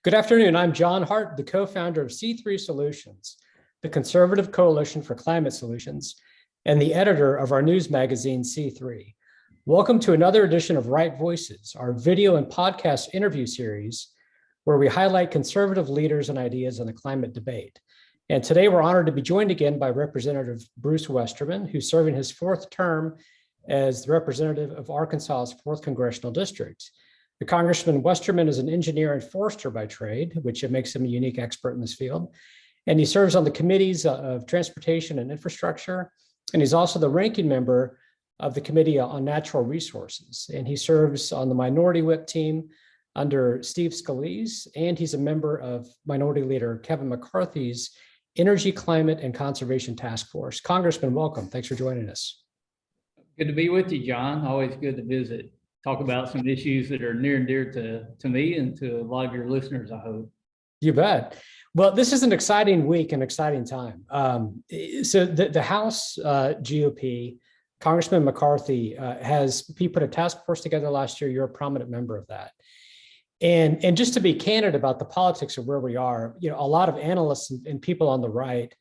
Good afternoon. I'm John Hart, the co-founder of C3 Solutions, the Conservative Coalition for Climate Solutions, and the editor of our news magazine, C3. Welcome to another edition of Right Voices, our video and podcast interview series, where we highlight conservative leaders and ideas on the climate debate. And today we're honored to be joined again by Representative Bruce Westerman, who's serving his fourth term as the representative of Arkansas's 4th Congressional District. The Congressman Westerman is an engineer and forester by trade, which makes him a unique expert in this field. And he serves on the committees of Transportation and Infrastructure. And he's also the ranking member of the Committee on Natural Resources. And he serves on the Minority Whip team under Steve Scalise. And he's a member of Minority Leader Kevin McCarthy's Energy, Climate, and Conservation Task Force. Congressman, welcome. Thanks for joining us. Good to be with you, John. Always good to visit. Talk about some issues that are near and dear to me and to a lot of your listeners, I hope. You bet. Well, this is an exciting week, an exciting time. So the House GOP, Congressman McCarthy he put a task force together last year. You're a prominent member of that. And just to be candid about the politics of where we are, a lot of analysts and people on the right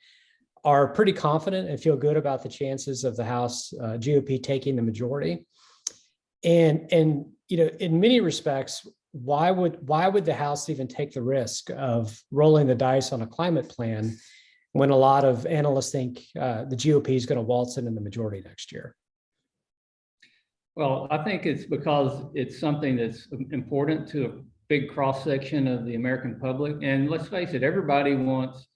are pretty confident and feel good about the chances of the House GOP taking the majority. And in many respects, why would the House even take the risk of rolling the dice on a climate plan when a lot of analysts think the GOP is going to waltz in the majority next year? Well, I think it's because it's something that's important to a big cross-section of the American public. And let's face it, everybody wants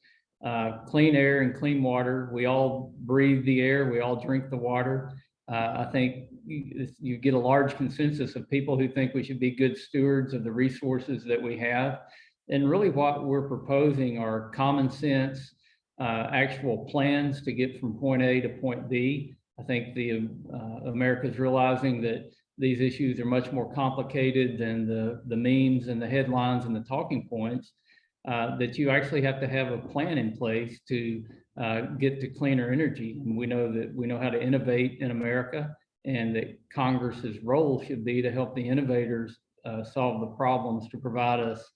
clean air and clean water. We all breathe the air, we all drink the water. I think you get a large consensus of people who think we should be good stewards of the resources that we have. And really what we're proposing are common sense, actual plans to get from point A to point B. I think America's realizing that these issues are much more complicated than the memes and the headlines and the talking points, that you actually have to have a plan in place to get to cleaner energy. And we know how to innovate in America, and that Congress's role should be to help the innovators solve the problems to provide us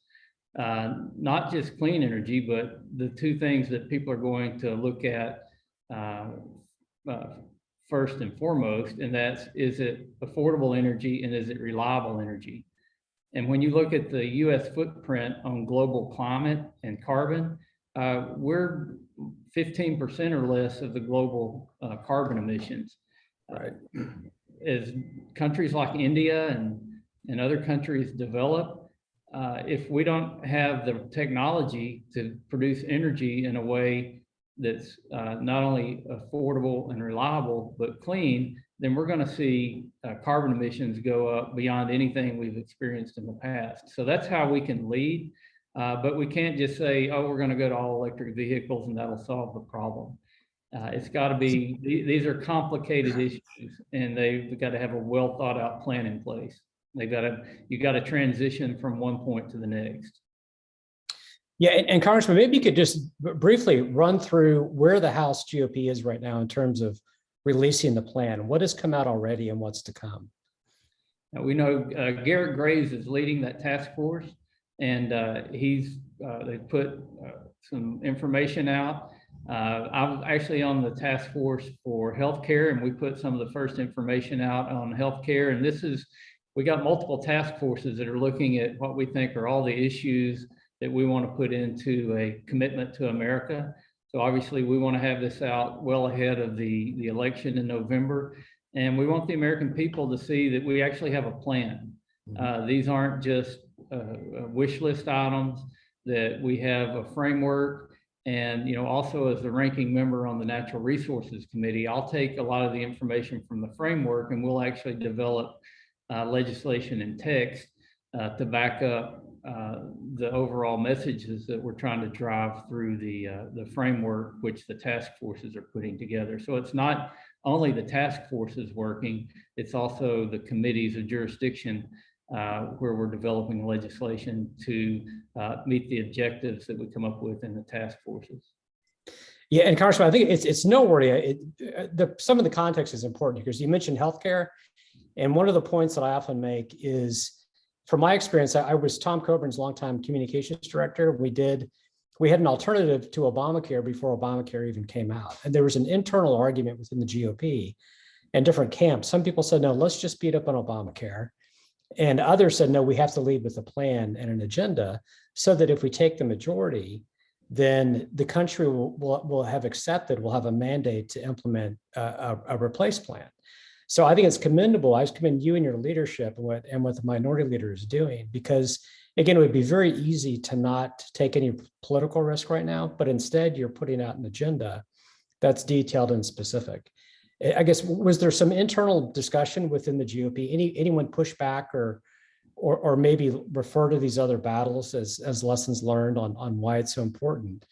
not just clean energy, but the two things that people are going to look at first and foremost, and that's, is it affordable energy and is it reliable energy? And when you look at the US footprint on global climate and carbon, we're 15% or less of the global carbon emissions. Right. As countries like India and other countries develop, if we don't have the technology to produce energy in a way that's not only affordable and reliable, but clean, then we're going to see carbon emissions go up beyond anything we've experienced in the past. So that's how we can lead. But we can't just say, oh, we're going to go to all electric vehicles and that'll solve the problem. It's got to be, these are complicated issues, and they've got to have a well thought out plan in place. You got to transition from one point to the next. Yeah, and Congressman, maybe you could just briefly run through where the House GOP is right now in terms of releasing the plan. What has come out already and what's to come? Now, we know Garrett Graves is leading that task force, and they put some information out. I was actually on the task force for healthcare, and we put some of the first information out on healthcare. And we got multiple task forces that are looking at what we think are all the issues that we want to put into a commitment to America. So obviously we want to have this out well ahead of the election in November. And we want the American people to see that we actually have a plan. These aren't just wish list items, that we have a framework. And also as the ranking member on the Natural Resources Committee, I'll take a lot of the information from the framework, and we'll actually develop legislation and text to back up the overall messages that we're trying to drive through the framework, which the task forces are putting together. So it's not only the task forces working, it's also the committees of jurisdiction where we're developing legislation to meet the objectives that we come up with in the task forces. Yeah, and Congressman, I think it's noteworthy. Some of the context is important because you mentioned healthcare, and one of the points that I often make is from my experience, I was Tom Coburn's longtime communications director. We had an alternative to Obamacare before Obamacare even came out. And there was an internal argument within the GOP and different camps. Some people said, no, let's just beat up on Obamacare. And others said, no, we have to lead with a plan and an agenda so that if we take the majority, then the country will have accepted, will have a mandate to implement a replace plan. So I think it's commendable. I commend you and your leadership and what the minority leader is doing, because again, it would be very easy to not take any political risk right now, but instead you're putting out an agenda that's detailed and specific. I guess, was there some internal discussion within the GOP? Anyone push back or maybe refer to these other battles as lessons learned on why it's so important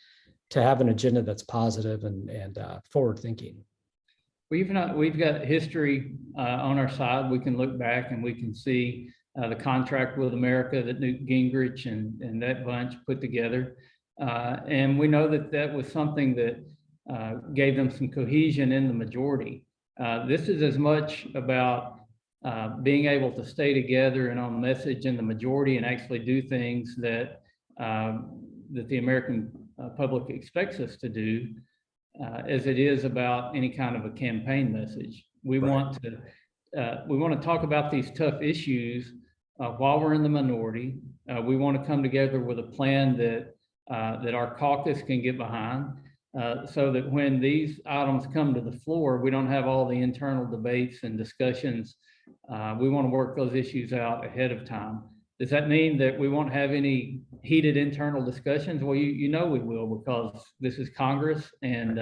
to have an agenda that's positive and forward thinking? We've got history on our side. We can look back and we can see the contract with America that Newt Gingrich and that bunch put together. And we know that was something that gave them some cohesion in the majority. This is as much about being able to stay together and on message in the majority and actually do things that the American public expects us to do, as it is about any kind of a campaign message. We want to talk about these tough issues while we're in the minority. We want to come together with a plan that our caucus can get behind, so that when these items come to the floor, we don't have all the internal debates and discussions. We want to work those issues out ahead of time. Does that mean that we won't have any heated internal discussions? Well, you know we will, because this is Congress and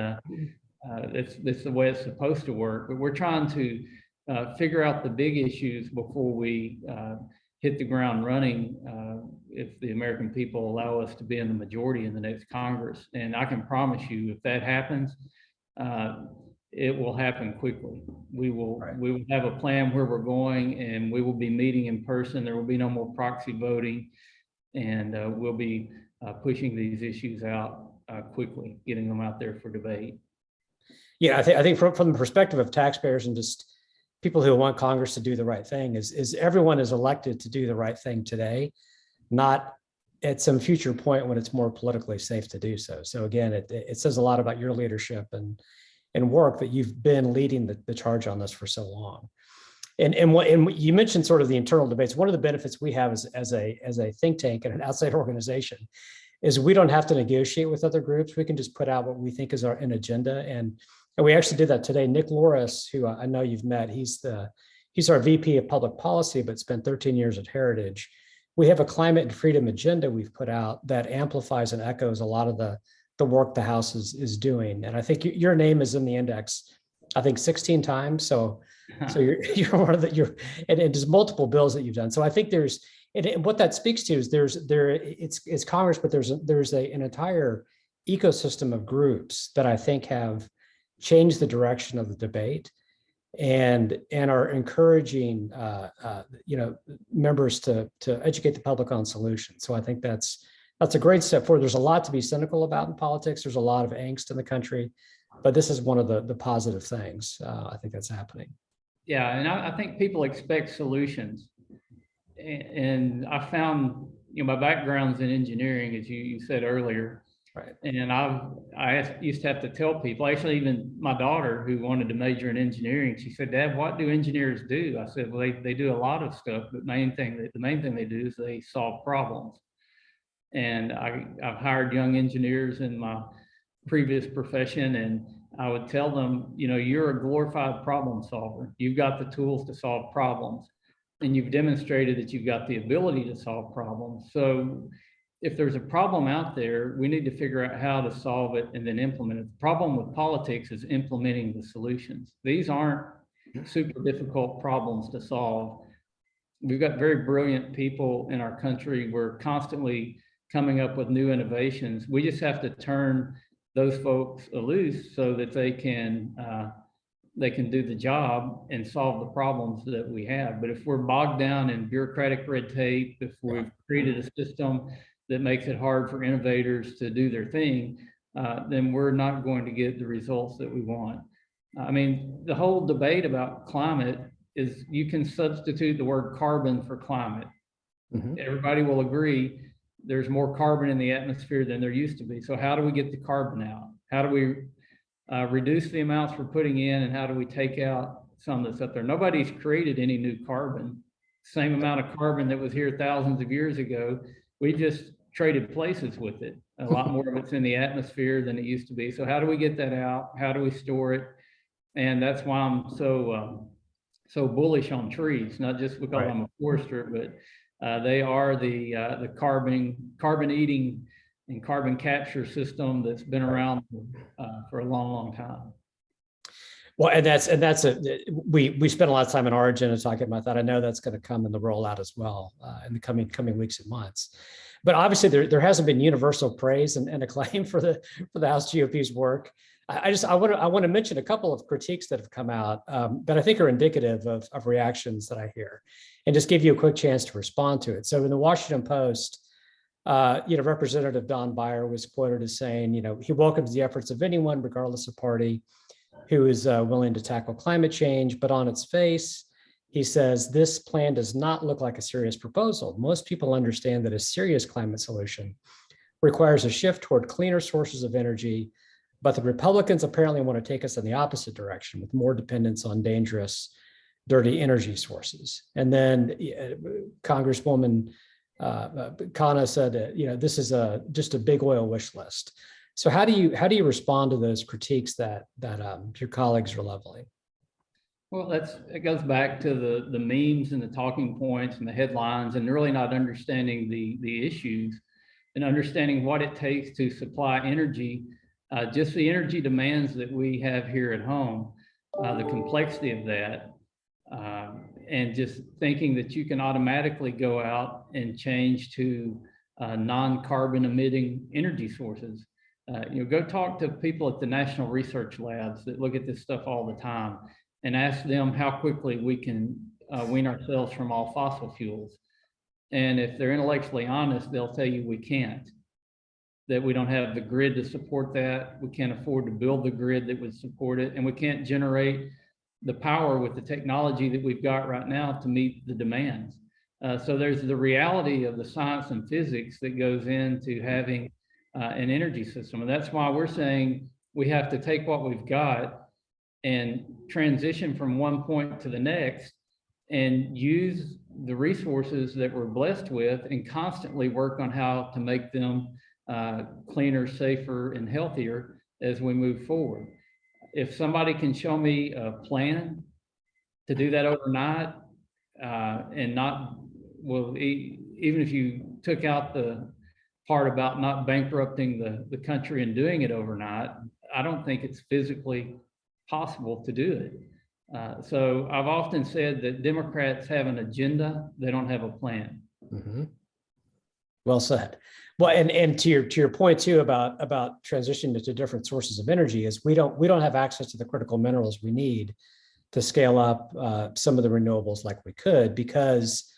it's the way it's supposed to work. But we're trying to figure out the big issues before we hit the ground running, if the American people allow us to be in the majority in the next Congress. And I can promise you, if that happens, it will happen quickly. We will have a plan where we're going, and we will be meeting in person. There will be no more proxy voting, and we'll be pushing these issues out quickly, getting them out there for debate. Yeah, I think from the perspective of taxpayers and just people who want Congress to do the right thing is everyone is elected to do the right thing today, not at some future point when it's more politically safe to do so. So again, it says a lot about your leadership and work that you've been leading the charge on this for so long. And you mentioned sort of the internal debates. One of the benefits we have as a think tank and an outside organization is we don't have to negotiate with other groups. We can just put out what we think is an agenda. And we actually did that today. Nick Loris, who I know you've met, he's our VP of Public Policy, but spent 13 years at Heritage. We have a climate and freedom agenda we've put out that amplifies and echoes a lot of the work the House is doing. And I think your name is in the index, I think 16 times. So you're one of and there's multiple bills that you've done. So I think and what that speaks to is it's Congress, but there's an entire ecosystem of groups that I think have changed the direction of the debate and are encouraging members to educate the public on solutions. So I think that's a great step forward. There's a lot to be cynical about in politics. There's a lot of angst in the country, but this is one of the positive things I think that's happening. Yeah, and I think people expect solutions. And I found, my background's in engineering, as you said earlier. Right. And I used to have to tell people, actually, even my daughter who wanted to major in engineering, she said, "Dad, what do engineers do?" I said, "Well, they do a lot of stuff, but the main thing they do is they solve problems." And I've hired young engineers in my previous profession, and I would tell them, you're a glorified problem solver. You've got the tools to solve problems, and you've demonstrated that you've got the ability to solve problems. So if there's a problem out there, we need to figure out how to solve it and then implement it. The problem with politics is implementing the solutions. These aren't super difficult problems to solve. We've got very brilliant people in our country. We're constantly coming up with new innovations. We just have to turn those folks loose so that they can do the job and solve the problems that we have. But if we're bogged down in bureaucratic red tape, if we've created a system that makes it hard for innovators to do their thing, then we're not going to get the results that we want. I mean, the whole debate about climate is you can substitute the word carbon for climate. Mhm. Everybody will agree there's more carbon in the atmosphere than there used to be. So how do we get the carbon out? How do we reduce the amounts we're putting in, and how do we take out some that's up there? Nobody's created any new carbon. Same amount of carbon that was here thousands of years ago. We just traded places with it. A lot more of it's in the atmosphere than it used to be. So how do we get that out? How do we store it? And that's why I'm so bullish on trees, not just because Right. I'm a forester, but they are the carbon eating and carbon capture system that's been around for a long, long time. Well, and that's we spent a lot of time in our agenda talking about that. I know that's going to come in the rollout as well in the coming weeks and months. But obviously, there hasn't been universal praise and acclaim for the House GOP's work. I want to mention a couple of critiques that have come out that I think are indicative of reactions that I hear, and just give you a quick chance to respond to it. So in the Washington Post, Representative Don Beyer was quoted as saying, he welcomes the efforts of anyone, regardless of party, who is willing to tackle climate change, but on its face, he says, this plan does not look like a serious proposal. Most people understand that a serious climate solution requires a shift toward cleaner sources of energy, but the Republicans apparently want to take us in the opposite direction with more dependence on dangerous, dirty energy sources. And then Congresswoman Khanna said that, this is just a big oil wish list. So how do you respond to those critiques that your colleagues are leveling? Well, it goes back to the memes and the talking points and the headlines, and really not understanding the issues and understanding what it takes to supply energy, just the energy demands that we have here at home, the complexity of that, and just thinking that you can automatically go out and change to non-carbon emitting energy sources. Go talk to people at the National Research Labs that look at this stuff all the time and ask them how quickly we can wean ourselves from all fossil fuels. And if they're intellectually honest, they'll tell you we can't, that we don't have the grid to support that. We can't afford to build the grid that would support it. And we can't generate the power with the technology that we've got right now to meet the demands. So there's the reality of the science and physics that goes into having an energy system. And that's why we're saying we have to take what we've got and transition from one point to the next and use the resources that we're blessed with and constantly work on how to make them cleaner, safer, and healthier as we move forward. If somebody can show me a plan to do that overnight and not, well, even if you took out the part about not bankrupting the country and doing it overnight, I don't think it's physically possible to do it. So I've often said that Democrats have an agenda, they don't have a plan. Mm-hmm. Well said. Well, and to your point too about transitioning to different sources of energy is we don't have access to the critical minerals we need to scale up some of the renewables like we could, because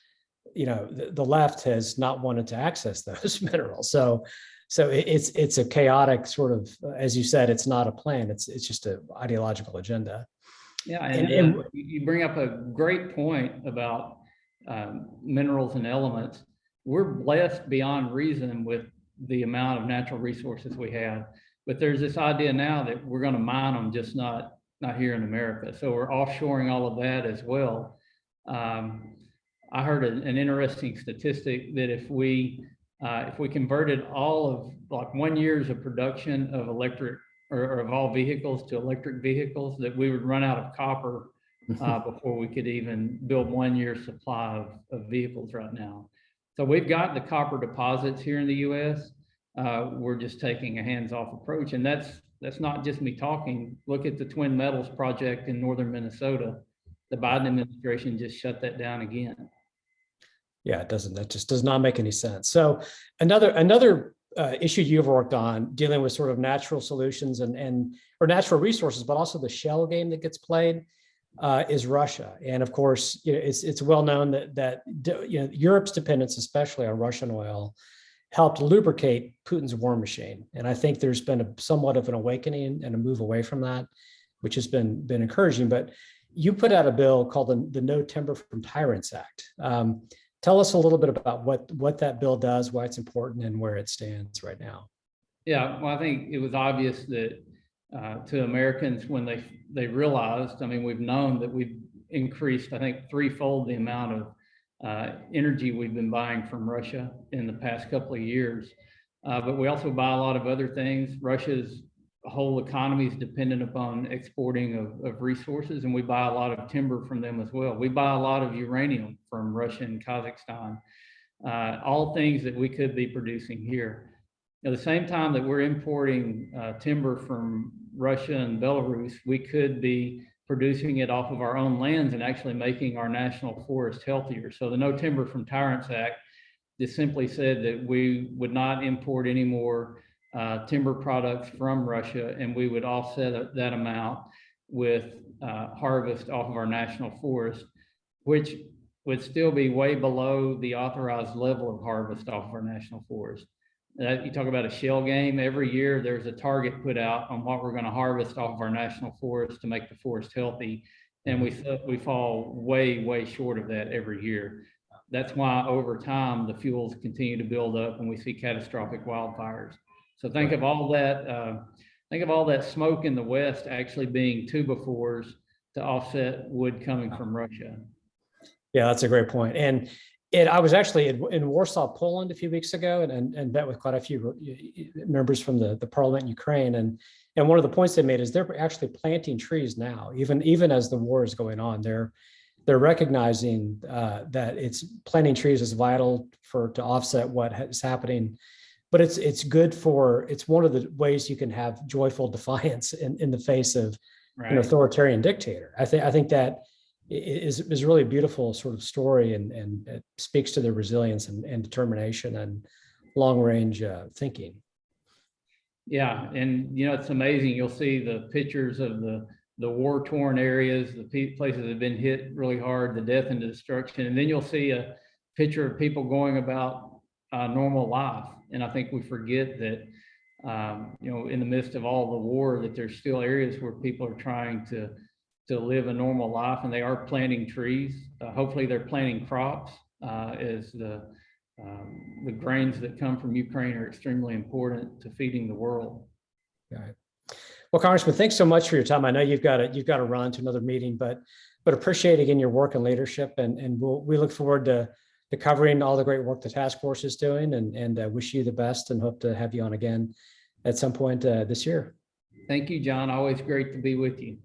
the left has not wanted to access those minerals. So it's a chaotic sort of, as you said, it's not a plan. It's just an ideological agenda. Yeah, and you bring up a great point about minerals and elements. We're blessed beyond reason with the amount of natural resources we have, but there's this idea now that we're going to mine them, just not here in America. So we're offshoring all of that as well. I heard an interesting statistic that if we converted all of like 1 year's of production of electric or of all vehicles to electric vehicles, that we would run out of copper before we could even build 1 year's supply of vehicles right now. So we've got the copper deposits here in the U.S. We're just taking a hands-off approach, and that's not just me talking. Look at the Twin Metals project in northern Minnesota. The Biden administration just shut that down again. Yeah, it doesn't. That just does not make any sense. So another issue you've worked on dealing with sort of natural solutions or natural resources, but also the shell game that gets played is Russia. And of course, it's well known that Europe's dependence, especially on Russian oil, helped lubricate Putin's war machine. And I think there's been somewhat of an awakening and a move away from that, which has been encouraging. But you put out a bill called the No Timber from Tyrants Act. Tell us a little bit about what that bill does, why it's important, and where it stands right now. Yeah, well, I think it was obvious that to Americans when they realized, I mean, we've known that we've increased, I think, threefold the amount of energy we've been buying from Russia in the past couple of years. But we also buy a lot of other things. Russia's whole economy is dependent upon exporting of resources, and we buy a lot of timber from them as well. We buy a lot of uranium from Russia and Kazakhstan, all things that we could be producing here. At the same time that we're importing timber from Russia and Belarus, we could be producing it off of our own lands and actually making our national forest healthier. So the No Timber from Tyrants Act just simply said that we would not import any more timber products from Russia, and we would offset that amount with harvest off of our national forest, which would still be way below the authorized level of harvest off of our national forest. You talk about a shell game. Every year there's a target put out on what we're going to harvest off of our national forest to make the forest healthy, and we fall way short of that every year. That's why over time the fuels continue to build up and we see catastrophic wildfires. So think of all that smoke in the West actually being 2x4s to offset wood coming from Russia. Yeah, that's a great point. And I was actually in Warsaw, Poland a few weeks ago, and met with quite a few members from the parliament in Ukraine. And one of the points they made is they're actually planting trees now, even as the war is going on. They're recognizing that it's planting trees is vital to offset what is happening. But it's good it's one of the ways you can have joyful defiance in the face of an authoritarian dictator. I think that is really a beautiful sort of story, and it speaks to their resilience and determination and long range thinking. Yeah, and it's amazing. You'll see the pictures of the war torn areas, the places that have been hit really hard, the death and destruction, and then you'll see a picture of people going about normal life. And I think we forget that in the midst of all the war, that there's still areas where people are trying to live a normal life, and they are planting trees. Hopefully they're planting crops, as the grains that come from Ukraine are extremely important to feeding the world. Right. Well, Congressman, thanks so much for your time. I know you've got to run to another meeting, but appreciate again your work and leadership, and we look forward to covering all the great work the task force is doing, and wish you the best and hope to have you on again at some point this year. Thank you, John. Always great to be with you.